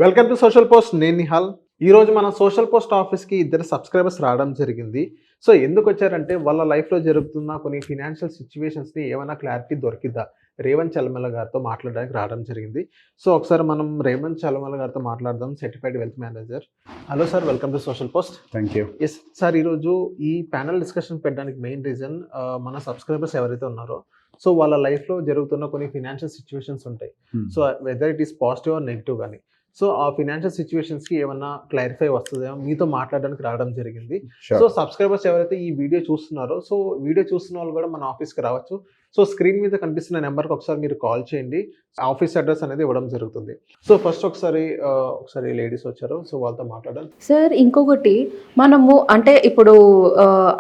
Welcome to social post. నేను నిహాల్. ఈరోజు మన సోషల్ పోస్ట్ ఆఫీస్కి ఇద్దరు సబ్స్క్రైబర్స్ రావడం జరిగింది. సో ఎందుకు వచ్చారంటే వాళ్ళ లైఫ్లో జరుగుతున్న కొన్ని ఫినాన్షియల్ సిచ్యువేషన్స్ని ఏమైనా క్లారిటీ దొరికిద్దా రేవంత్ చలమల గారితో మాట్లాడడానికి రావడం జరిగింది. సో ఒకసారి మనం రేవంత్ చలమల గారితో మాట్లాడదాం, certified wealth manager. Hello sir, welcome to social post. Thank you. Yes sir, ఈరోజు ఈ ప్యానల్ డిస్కషన్ పెట్టడానికి మెయిన్ రీజన్ మన సబ్స్క్రైబర్స్ ఎవరైతే ఉన్నారో సో వాళ్ళ లైఫ్లో జరుగుతున్న కొన్ని ఫినాన్షియల్ సిచ్యువేషన్స్ ఉంటాయి. So whether it is positive or negative కానీ, సో ఆ ఫినాన్షియల్ సిచ్యువేషన్స్కి ఏమన్నా క్లారిఫై వస్తుందేమో మీతో మాట్లాడడానికి రావడం జరిగింది. సో సబ్స్క్రైబర్స్ ఎవరైతే ఈ వీడియో చూస్తున్నారో, సో వీడియో చూస్తున్న వాళ్ళు కూడా మన ఆఫీస్కి రావచ్చు. సో స్క్రీన్ మీద కనిపిస్తున్న నెంబర్కి ఒకసారి మీరు కాల్ చేయండి, ఆఫీస్ అడ్రస్ అనేది ఇవ్వడం జరుగుతుంది. సో ఫస్ట్ ఒకసారి లేడీస్ వచ్చారు, సో వాళ్ళతో మాట్లాడాలి. సార్ ఇంకొకటి, మనము అంటే ఇప్పుడు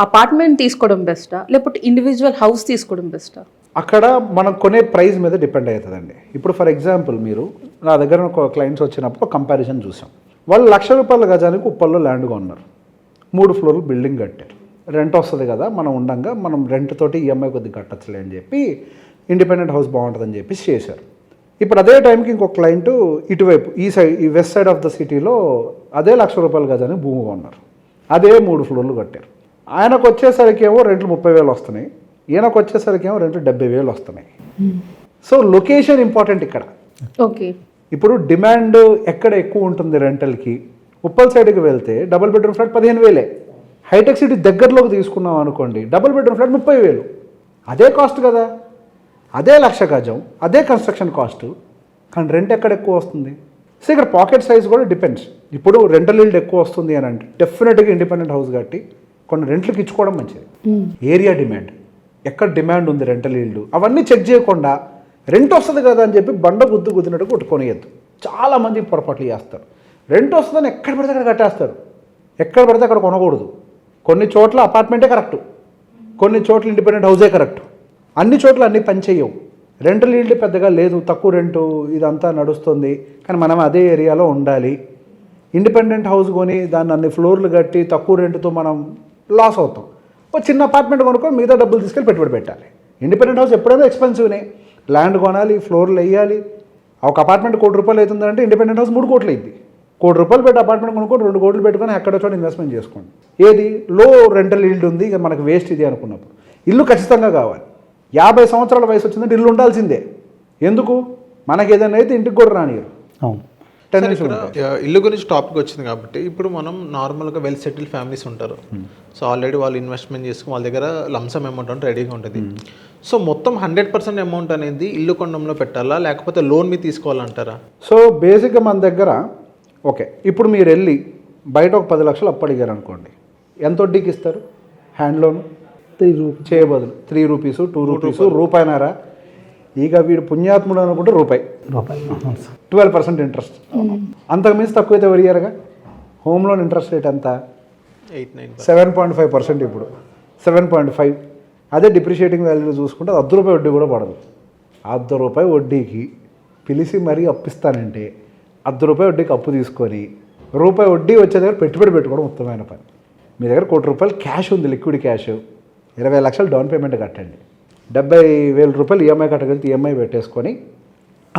అపార్ట్మెంట్ తీసుకోవడం బెస్టా లేకపోతే ఇండివిజువల్ హౌస్ తీసుకోవడం బెస్టా? అక్కడ మనం కొనే ప్రైస్ మీద డిపెండ్ అవుతుందండి. ఇప్పుడు ఫర్ ఎగ్జాంపుల్ మీరు నా దగ్గర ఒక క్లయింట్స్ వచ్చినప్పుడు కంపారిజన్ చూసాం. వాళ్ళు ₹1,00,000 గజానికి ఉప్పల్లో ల్యాండ్ కొన్నారు, 3 ఫ్లోర్లు బిల్డింగ్ కట్టారు. రెంట్ వస్తుంది కదా, మనం ఉండంగా మనం రెంట్ తోటి ఈఎంఐ కొద్దిగా కట్టచ్చులే అని చెప్పి ఇండిపెండెంట్ హౌస్ బాగుంటుందని చెప్పి చేశారు. ఇప్పుడు అదే టైంకి ఇంకొక క్లయింట్ ఇటువైపు ఈ వెస్ట్ సైడ్ ఆఫ్ ద సిటీలో అదే ₹1,00,000 గజానికి భూమి కొన్నారు, అదే 3 ఫ్లోర్లు కట్టారు. ఆయనకు వచ్చేసరికి ఏమో రెంట్లు 30,000 వస్తున్నాయి, ఈయనకు వచ్చేసరికి ఏమో రెంట్లు 70,000 వస్తున్నాయి. సో లొకేషన్ ఇంపార్టెంట్ ఇక్కడ. ఓకే, ఇప్పుడు డిమాండ్ ఎక్కడ ఎక్కువ ఉంటుంది రెంటల్కి, ఉప్పల్ సైడ్కి వెళ్తే double bedroom flat 15,000, hitech city దగ్గరలోకి తీసుకున్నాం అనుకోండి డబుల్ బెడ్రూమ్ ఫ్లాట్ 30,000. అదే కాస్ట్ కదా, అదే 1,00,000 గజం, అదే కన్స్ట్రక్షన్ కాస్ట్, కానీ రెంట్ ఎక్కడ ఎక్కువ వస్తుంది? సో ఇక్కడ పాకెట్ సైజ్ కూడా డిపెండ్స్. ఇప్పుడు రెంటల్ ఈల్డ్ ఎక్కువ వస్తుంది అని అంటే డెఫినెట్గా ఇండిపెండెంట్ హౌస్ కట్టి కొన్ని రెంట్లకు ఇచ్చుకోవడం మంచిది. ఏరియా డిమాండ్, ఎక్కడ డిమాండ్ ఉంది రెంటల్ ఈల్డ్, అవన్నీ చెక్ చేయకుండా రెంట్ వస్తుంది కదా అని చెప్పి బండ గుద్దినట్టు కొట్టుకొనియద్దు. చాలామంది పొరపాట్లు చేస్తారు. రెంట్ వస్తుందని ఎక్కడ పడితే అక్కడ కట్టేస్తారు, ఎక్కడ పడితే అక్కడ కొనకూడదు. కొన్ని చోట్ల అపార్ట్మెంటే కరెక్టు, కొన్ని చోట్ల ఇండిపెండెంట్ హౌసే కరెక్టు, అన్ని చోట్ల అన్ని పని చేయవు. రెంటల్ ఈల్డ్ పెద్దగా లేదు, తక్కువ రెంటు ఇదంతా నడుస్తుంది, కానీ మనం అదే ఏరియాలో ఉండాలి. ఇండిపెండెంట్ హౌస్ కొని దాన్ని అన్ని ఫ్లోర్లు కట్టి తక్కువ రెంటుతో మనం లాస్ అవుతాం. ఒక చిన్న అపార్ట్మెంట్ కొనుక్కొని మిగతా డబ్బులు తీసుకెళ్ళి పెట్టుబడి పెట్టాలి. ఇండిపెండెంట్ హౌస్ ఎప్పుడైనా ఎక్స్పెన్సివ్నే, ల్యాండ్ కొనాలి, ఫ్లోర్లు వేయాలి. ఒక అపార్ట్మెంట్ ₹1,00,00,000 అవుతుందంటే ఇండిపెండెంట్ హౌస్ 3 కోట్లు అయింది. ₹1,00,00,000 పెట్టి అపార్ట్మెంట్ కొనుక్కొని 2 కోట్లు పెట్టుకొని ఎక్కడ చోట ఇన్వెస్ట్మెంట్ చేసుకోండి. ఏది లో రెంటల్ ఈల్డ్ ఉంది, ఇక మనకు వేస్ట్ ఇది అనుకున్నప్పుడు ఇల్లు ఖచ్చితంగా కావాలి. 50 సంవత్సరాల వయసు వచ్చిందంటే ఇల్లు ఉండాల్సిందే. ఎందుకు? మనకి ఏదైనా అయితే ఇంటికి కూడా రానియరు. ఇల్లు గురించి టాపిక్ వచ్చింది కాబట్టి ఇప్పుడు మనం నార్మల్గా వెల్ సెటిల్ ఫ్యామిలీస్ ఉంటారు. సో ఆల్రెడీ వాళ్ళు ఇన్వెస్ట్మెంట్ చేసుకుని వాళ్ళ దగ్గర లంసమ్ అమౌంట్ అంటే రెడీగా ఉంటుంది. సో మొత్తం 100% అమౌంట్ అనేది ఇల్లు కొనడంలో పెట్టాలా లేకపోతే లోన్ మీద తీసుకోవాలంటారా? సో బేసిక్గా మన దగ్గర ఓకే, ఇప్పుడు మీరు వెళ్ళి బయట ఒక 10 లక్షలు అప్పు అడిగారు అనుకోండి, ఎంత వడ్డీకి ఇస్తారు? హ్యాండ్ లోన్ 3 రూపీస్ చేయబదులు 3 రూపీస్ 2 రూపీస్ రూపాయినారా? ఇక వీడు పుణ్యాత్ముడు అనుకుంటే రూపాయి 12% ఇంట్రెస్ట్. అంతకు మించి తక్కువైతే వరిగారుగా. హోమ్ లోన్ ఇంట్రెస్ట్ రేట్ ఎంత? 7.5%. ఇప్పుడు 7.5. అదే డిప్రిషియేటింగ్ వాల్యూ చూసుకుంటే ₹10 వడ్డీ కూడా పడదు. ₹10 వడ్డీకి పిలిచి మరీ అప్పిస్తానంటే ₹10 వడ్డీకి అప్పు తీసుకొని రూపాయి వడ్డీ వచ్చే దగ్గర పెట్టుబడి పెట్టుకోవడం ఉత్తమమైన పని. మీ దగ్గర ₹1,00,00,000 క్యాష్ ఉంది, లిక్విడ్ క్యాష్, 20 లక్షలు డౌన్ పేమెంట్ కట్టండి, ₹70,000 ఈఎంఐ కట్టగలిగితే ఈఎంఐ పెట్టేసుకొని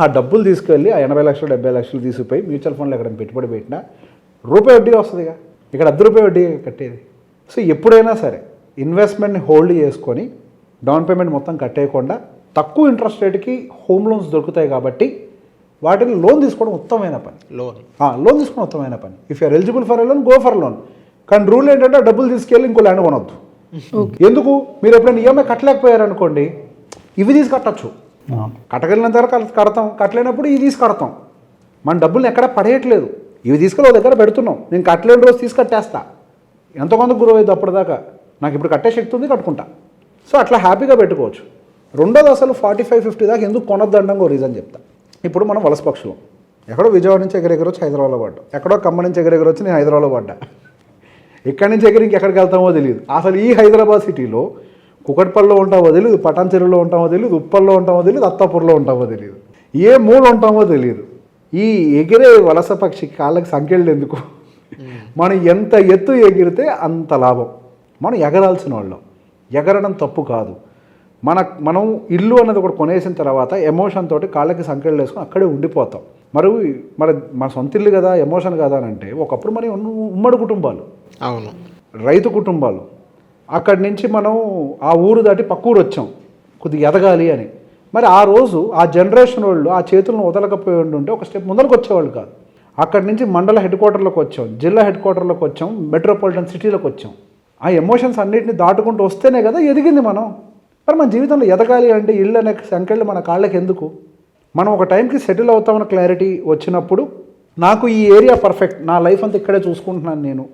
ఆ డబ్బులు తీసుకెళ్ళి ఆ 80 లక్షలు 70 లక్షలు తీసుకుపోయి మ్యూచువల్ ఫండ్లో ఎక్కడ పెట్టుబడి పెట్టినా రూపాయి వడ్డీ వస్తుందిగా. ఇక్కడ ₹10 వడ్డీ కట్టేది. సో ఎప్పుడైనా సరే ఇన్వెస్ట్మెంట్ని హోల్డ్ చేసుకొని డౌన్ పేమెంట్ మొత్తం కట్టేయకుండా తక్కువ ఇంట్రెస్ట్ రేట్కి హోమ్ లోన్స్ దొరుకుతాయి కాబట్టి వాటిని లోన్ తీసుకోవడం ఉత్తమమైన పని. లోన్ తీసుకోవడం ఉత్తమమైన పని. If you are eligible for a loan, go for loan. కానీ రూల్ ఏంటంటే డబ్బులు తీసుకెళ్ళి ఇంకో ల్యాండ్ కొనొద్దు. ఎందుకు? మీరు ఎప్పుడైనా ఈఎంఐ కట్టలేకపోయారు అనుకోండి, ఇవి తీసి కట్టచ్చు. కట్టగలిగినంత వరకు కడతాం, కట్టలేనప్పుడు ఇవి తీసి కడతాం. మన డబ్బుల్ని ఎక్కడ పడేయట్లేదు, ఇవి తీసుకెళ్ళి ఒక దగ్గర పెడుతున్నాం. నేను కట్టలేని రోజు తీసి కట్టేస్తా, ఎంతో కొంత గురువు అయింది అప్పటిదాకా, నాకు ఇప్పుడు కట్టే శక్తి ఉంది, కట్టుకుంటా. సో అట్లా హ్యాపీగా పెట్టుకోవచ్చు. రెండోది, అసలు 45-50 దాకా ఎందుకు కొనొద్దండంగా రీజన్ చెప్తా. ఇప్పుడు మనం వలస పక్షులు, ఎక్కడో విజయవాడ నుంచి ఎగరెగరొచ్చి హైదరాబాద్లో పడ్డా, ఎక్కడో ఖమ్మం నుంచి ఎగరెగరొచ్చి నేను హైదరాబాద్లో పడ్డా. ఇక్కడి నుంచి ఎక్కడికి ఇంకెక్కడికి వెళ్తామో తెలియదు. అసలు ఈ హైదరాబాద్ సిటీలో కుకట్పల్లిలో ఉంటామో తెలియదు, పటాన్ చెరువులో ఉంటామో తెలియదు, ఉప్పల్లో ఉంటామో తెలియదు, అత్తాపూర్లో ఉంటామో తెలియదు, ఏ మూల ఉంటామో తెలియదు. ఈ ఎగిరే వలస పక్షి కాళ్ళకి సంఖ్యలు ఎందుకు? మనం ఎంత ఎత్తు ఎగిరితే అంత లాభం. మనం ఎగరాల్సిన వాళ్ళం, ఎగరడం తప్పు కాదు. మనం ఇల్లు అన్నది ఒకటి కొనేసిన తర్వాత ఎమోషన్ తోటి కాళ్ళకి సంఖ్యలు వేసుకొని అక్కడే ఉండిపోతాం. మరి మన సొంత ఇల్లు కదా, ఎమోషన్ కదా అని అంటే ఒకప్పుడు మరి ఉమ్మడి కుటుంబాలు, అవును, రైతు కుటుంబాలు. అక్కడి నుంచి మనం ఆ ఊరు దాటి పక్క ఊరు వచ్చాం కొద్దిగా ఎదగాలి అని. మరి ఆ రోజు ఆ జనరేషన్ వాళ్ళు ఆ చేతులను వదలకపోయి ఉంటే ఒక స్టెప్ ముందరకు వచ్చేవాళ్ళు కాదు. అక్కడి నుంచి మండల హెడ్ క్వార్టర్లోకి వచ్చాం, జిల్లా హెడ్ క్వార్టర్లోకి వచ్చాం, మెట్రోపాలిటన్ సిటీలోకి వచ్చాం. ఆ ఎమోషన్స్ అన్నింటినీ దాటుకుంటూ వస్తేనే కదా ఎదిగింది మనం. మరి మన జీవితంలో ఎదగాలి అంటే ఇళ్ళు అనే సంఖ్యలు మన కాళ్ళకి ఎందుకు? మనం ఒక టైంకి సెటిల్ అవుతామన్న క్లారిటీ వచ్చినప్పుడు నాకు ఈ ఏరియా పర్ఫెక్ట్, నా లైఫ్ అంతా ఇక్కడే చూసుకుంటున్నాను నేను,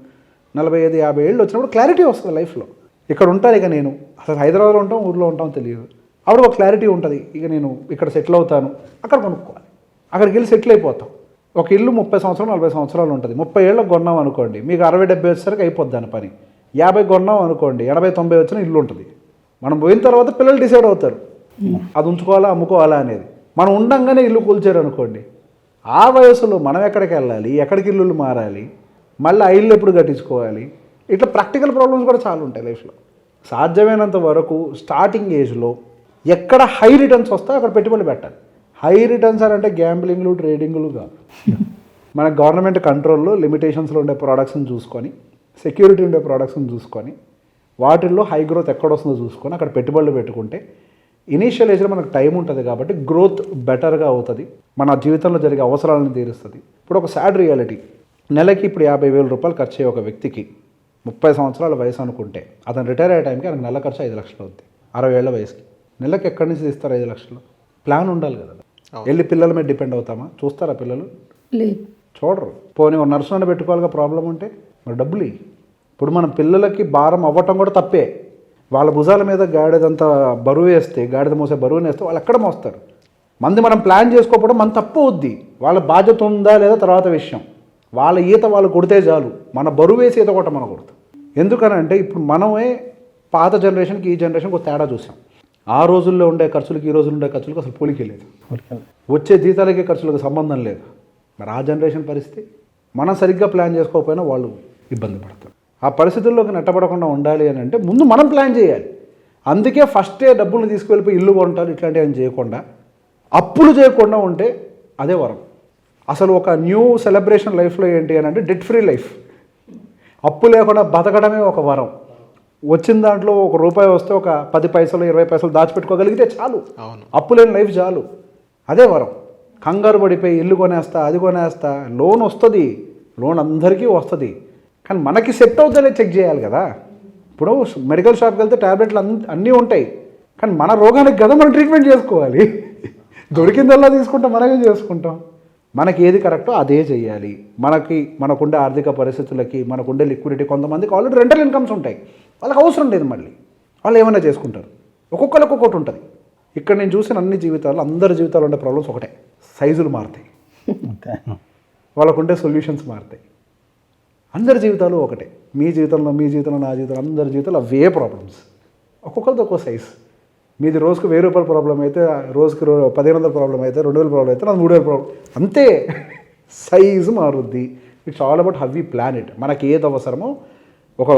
45-50 ఏళ్ళు వచ్చినప్పుడు క్లారిటీ వస్తుంది లైఫ్లో. ఇక్కడ ఉంటాను ఇక నేను, అసలు హైదరాబాద్లో ఉంటాం ఊర్లో ఉంటాం తెలియదు, అప్పుడు ఒక క్లారిటీ ఉంటుంది. ఇక నేను ఇక్కడ సెటిల్ అవుతాను, అక్కడ కొనుక్కోవాలి, అక్కడికి వెళ్ళి సెటిల్ అయిపోతాం. ఒక ఇల్లు 30 సంవత్సరాలు 40 సంవత్సరాలు ఉంటుంది. 30 ఏళ్ళకి కొన్నాం అనుకోండి, మీకు 60-70 వచ్చేసరికి అయిపోద్ది దాని పని. 50 కొన్నాం అనుకోండి, 80-90 వచ్చిన ఇల్లు ఉంటుంది. మనం పోయిన తర్వాత పిల్లలు డిసైడ్ అవుతారు అది ఉంచుకోవాలా అమ్ముకోవాలా అనేది. మనం ఉండంగానే ఇల్లు కూల్చారు అనుకోండి, ఆ వయసులో మనం ఎక్కడికి వెళ్ళాలి, ఎక్కడికి ఇల్లులు మారాలి, మళ్ళీ ఆ ఇల్లు ఎప్పుడు కట్టించుకోవాలి, ఇట్లా ప్రాక్టికల్ ప్రాబ్లమ్స్ కూడా చాలా ఉంటాయి లైఫ్లో. సాధ్యమైనంత వరకు స్టార్టింగ్ ఏజ్లో ఎక్కడ హై రిటర్న్స్ వస్తాయో అక్కడ పెట్టుబడి పెట్టాలి. హై రిటర్న్స్ అని అంటే గ్యాంబ్లింగ్లు, ట్రేడింగ్లు కాదు. మన గవర్నమెంట్ కంట్రోల్లో లిమిటేషన్స్లో ఉండే ప్రోడక్ట్స్ని చూసుకొని, సెక్యూరిటీ ఉండే ప్రోడక్ట్స్ని చూసుకొని, వాటిల్లో హై గ్రోత్ ఎక్కడ వస్తుందో చూసుకొని అక్కడ పెట్టుబడులు పెట్టుకుంటే ఇనీషియల్ ఏజ్లో మనకు టైం ఉంటుంది కాబట్టి గ్రోత్ బెటర్గా అవుతుంది, మన జీవితంలో జరిగే అవసరాలను తీరుస్తుంది. ఇప్పుడు ఒక సాడ్ రియాలిటీ, నెలకి ఇప్పుడు 50,000 రూపాయలు ఖర్చు అయ్యే ఒక వ్యక్తికి 30 సంవత్సరాల వయసు అనుకుంటే అతను రిటైర్ అయ్యే టైంకి ఆయనకు నెల ఖర్చు 5 లక్షలు అవుతుంది. 60 ఏళ్ల వయసుకి నెలకి ఎక్కడి నుంచి తీస్తారు 5 లక్షలు? ప్లాన్ ఉండాలి కదా. వెళ్ళి పిల్లల మీద డిపెండ్ అవుతామా? చూస్తారా పిల్లలు? లేదు, చూడరు. పోనీ ఒక నర్సులను పెట్టుకోవాలిగా ప్రాబ్లం ఉంటే, మరి డబ్బులు ఇవ్వు. ఇప్పుడు మన పిల్లలకి భారం అవ్వటం కూడా తప్పే. వాళ్ళ భుజాల మీద గాడిదంతా బరువు వేస్తే, గాడిద మోసే బరువుని వేస్తే వాళ్ళు ఎక్కడ మోస్తారు? మంది మనం ప్లాన్ చేసుకోకపోవడం మన తప్పు అవుద్ది. వాళ్ళ బాధ్యత ఉందా లేదా తర్వాత విషయం. వాళ్ళ ఈత వాళ్ళు కొడితే చాలు, మన బరువు వేసి ఈత కొట్ట మనకూడదు. ఎందుకనంటే ఇప్పుడు మనమే పాత జనరేషన్కి ఈ జనరేషన్కి ఒక తేడా చూసాం. ఆ రోజుల్లో ఉండే ఖర్చులకి ఈ రోజుల్లో ఉండే ఖర్చులకు అసలు పోలికే లేదు. వచ్చే జీతాలకి ఖర్చులకు సంబంధం లేదు. మరి ఆ జనరేషన్ పరిస్థితి, మనం సరిగ్గా ప్లాన్ చేసుకోకపోయినా వాళ్ళు ఇబ్బంది పడతారు. ఆ పరిస్థితుల్లోకి నెట్టబడకుండా ఉండాలి అని అంటే ముందు మనం ప్లాన్ చేయాలి. అందుకే ఫస్టే డబ్బులు తీసుకువెళ్ళిపోయి ఇల్లు కొంటారు ఇట్లాంటివి ఏం చేయకుండా, అప్పులు చేయకుండా ఉంటే అదే వరం. అసలు ఒక న్యూ సెలబ్రేషన్ లైఫ్లో ఏంటి అని అంటే డెట్ ఫ్రీ లైఫ్. అప్పు లేకుండా బతకడమే ఒక వరం. వచ్చిన దాంట్లో ₹1 వస్తే ఒక 10 పైసలు 20 పైసలు దాచిపెట్టుకోగలిగితే చాలు. అప్పు లేని లైఫ్ చాలు, అదే వరం. కంగారు పడిపోయి ఇల్లు కొనేస్తా, అది కొనేస్తా, లోన్ వస్తుంది, లోన్ అందరికీ వస్తుంది, కానీ మనకి సెట్ అవుతుందనే చెక్ చేయాలి కదా. ఇప్పుడు మెడికల్ షాప్కి వెళ్తే ట్యాబ్లెట్లు అన్నీ ఉంటాయి, కానీ మన రోగానికి కదా మనం ట్రీట్మెంట్ చేసుకోవాలి. దొరికిందల్లా తీసుకుంటాం, మనమే చేసుకుంటాం. మనకి ఏది కరెక్టో అదే చేయాలి. మనకుండే ఆర్థిక పరిస్థితులకి, మనకుండే లిక్విడిటీ, కొంతమందికి ఆల్రెడీ రెంటల్ ఇన్కమ్స్ ఉంటాయి, వాళ్ళకి అవసరం లేదు, మళ్ళీ వాళ్ళు ఏమైనా చేసుకుంటారు. ఒక్కొక్కరికి ఒక్కొక్కటి ఉంటుంది. ఇక్కడ నేను చూసిన అన్ని జీవితాలు, అందరి జీవితాలు ఉండే ప్రాబ్లమ్స్ ఒకటే, సైజులు మారుతాయి, వాళ్ళకుండే సొల్యూషన్స్ మారుతాయి. అందరి జీవితాలు ఒకటే. మీ జీవితంలో, నా జీవితంలో, అందరి జీవితాలు అవే ప్రాబ్లమ్స్. ఒక్కొక్కరిది ఒక్కో సైజ్. మీది రోజుకు ₹1000 ప్రాబ్లం అయితే, రోజుకి 1500 ప్రాబ్లం అయితే, 2000 ప్రాబ్లం అయితే, నాకు 3000 ప్రాబ్లం, అంతే. సైజు మారుద్ది. It's all about how we plan it. మనకి ఏది అవసరమో ఒక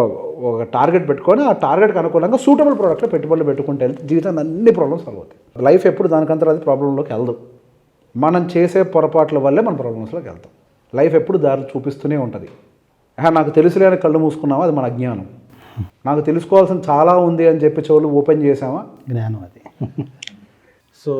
టార్గెట్ పెట్టుకొని ఆ టార్గెట్కి అనుకూలంగా సూటబుల్ ప్రోడక్ట్లో పెట్టుబడులు పెట్టుకుంటే వెళ్తే జీవితాన్ని అన్ని ప్రాబ్లమ్స్ సాల్వ్ అవుతాయి. లైఫ్ ఎప్పుడు దానికంతా అది ప్రాబ్లంలోకి వెళ్దాం. మనం చేసే పొరపాట్ల వల్లే మన ప్రాబ్లమ్స్లోకి వెళ్తాం. లైఫ్ ఎప్పుడు దారి చూపిస్తూనే ఉంటుంది. నాకు తెలుసులేని కళ్ళు మూసుకున్నామా, అది మన అజ్ఞానం. నాకు తెలుసుకోవాల్సిన చాలా ఉంది అని చెప్పి చెవులు ఓపెన్ చేసామా, జ్ఞానం అది. సో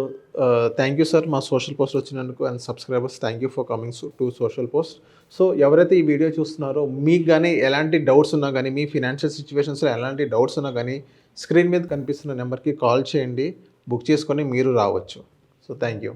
థ్యాంక్ యూ సార్, మా సోషల్ పోస్ట్ వచ్చినందుకు. And subscribers, thank you for coming to social post. So ఎవరైతే ఈ వీడియో చూస్తున్నారో, మీకు కానీ ఎలాంటి డౌట్స్ ఉన్నా కానీ, మీ ఫినాన్షియల్ సిచ్యువేషన్స్లో ఎలాంటి డౌట్స్ ఉన్నా కానీ, స్క్రీన్ మీద కనిపిస్తున్న నెంబర్కి కాల్ చేయండి, బుక్ చేసుకొని మీరు రావచ్చు. So thank you.